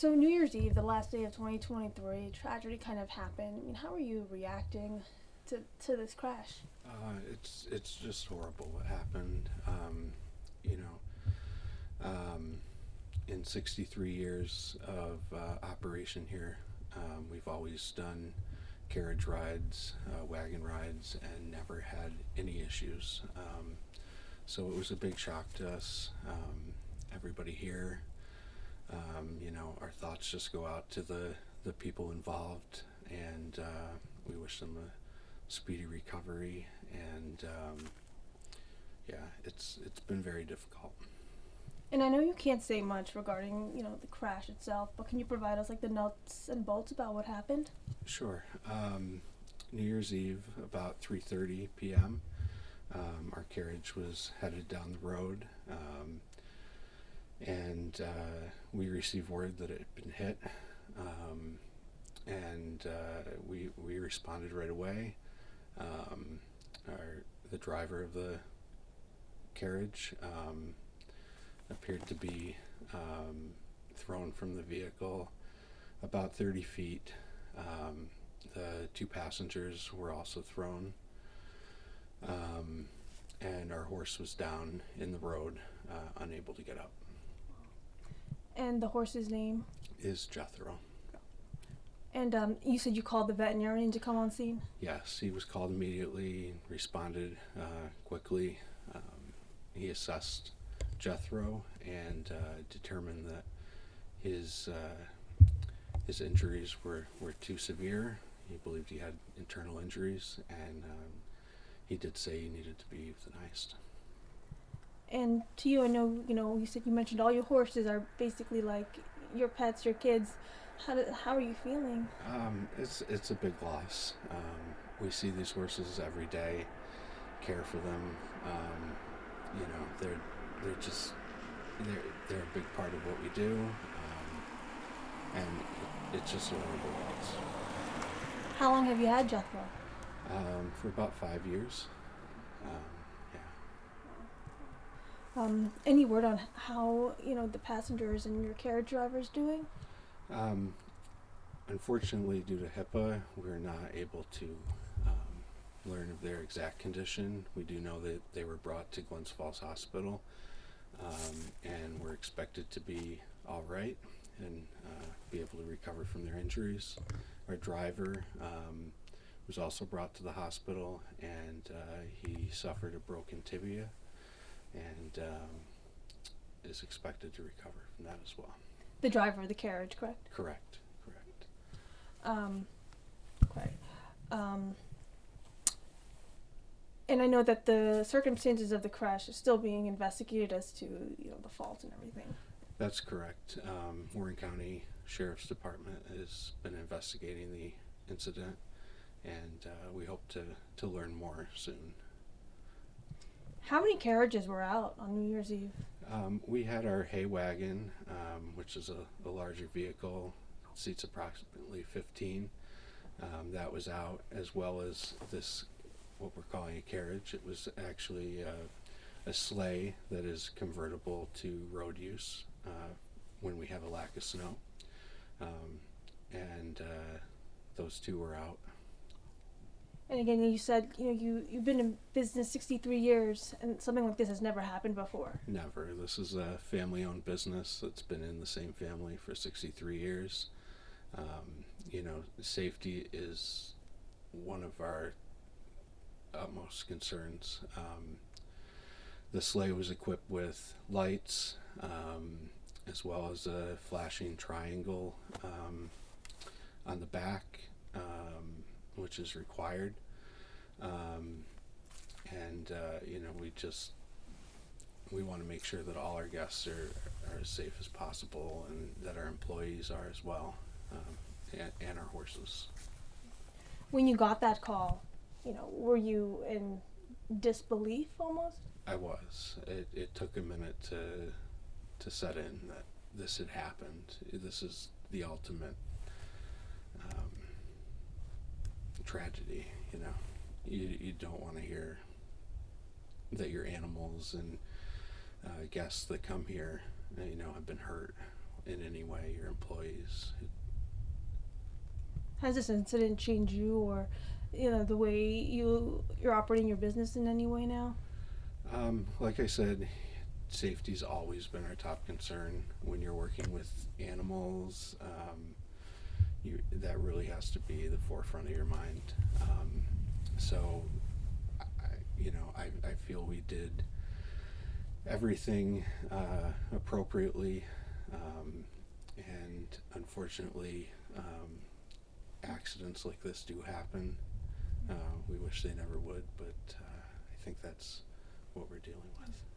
So New Year's Eve, the last day of 2023, tragedy kind of happened. I mean, how are you reacting to this crash? It's just horrible what happened. You know, in 63 years of operation here, we've always done carriage rides, wagon rides, and never had any issues. So it was a big shock to us. Everybody here, our thoughts just go out to the people involved, and we wish them a speedy recovery. And yeah, it's been very difficult. And I know you can't say much regarding, the crash itself, but can you provide us like the nuts and bolts about what happened? Sure. New Year's Eve, about 3:30 p.m., our carriage was headed down the road, and we received word that it had been hit, and we responded right away. The driver of the carriage appeared to be thrown from the vehicle about 30 feet. The two passengers were also thrown, and our horse was down in the road, unable to get up. And the horse's name? Is Jethro. And you said you called the veterinarian to come on scene? Yes, he was called immediately, responded quickly. He assessed Jethro and determined that his injuries were too severe. He believed he had internal injuries, and he did say he needed to be euthanized. And to you, I know, you said you mentioned all your horses are basically like your pets, your kids. How are you feeling? It's a big loss. We see these horses every day, care for them. They're just they're a big part of what we do, and it's just a horrible loss. How long have you had Jethro? For about 5 years. Any word on how the passengers and your carriage driver is doing? Unfortunately, due to HIPAA, we're not able to learn of their exact condition. We do know that they were brought to Glens Falls Hospital, and were expected to be all right and be able to recover from their injuries. Our driver was also brought to the hospital, and he suffered a broken tibia, and is expected to recover from that as well. The driver of the carriage, correct? Correct. Okay. And I know that the circumstances of the crash is still being investigated as to the fault and everything. That's correct. Warren County Sheriff's Department has been investigating the incident, and we hope to learn more soon. How many carriages were out on New Year's Eve? We had our hay wagon, which is a larger vehicle, seats approximately 15. That was out, as well as this, what we're calling a carriage. It was actually a sleigh that is convertible to road use when we have a lack of snow. And those two were out. And again, you said you've been in business 63 years, and something like this has never happened before. Never. This is a family-owned business that's been in the same family for 63 years. Safety is one of our utmost concerns. The sleigh was equipped with lights, as well as a flashing triangle on the back, which is required. We want to make sure that all our guests are as safe as possible, and that our employees are as well, and our horses. When you got that call, were you in disbelief almost? I was. It took a minute to set in that this had happened. This is the ultimate tragedy. You don't want to hear that your animals and guests that come here have been hurt in any way your employees. Has this incident changed you, or the way you're operating your business in any way now? Like I said, safety's always been our top concern when you're working with animals. That really has to be the forefront of your mind. So, I feel we did everything appropriately, and unfortunately, accidents like this do happen. We wish they never would, but I think that's what we're dealing with.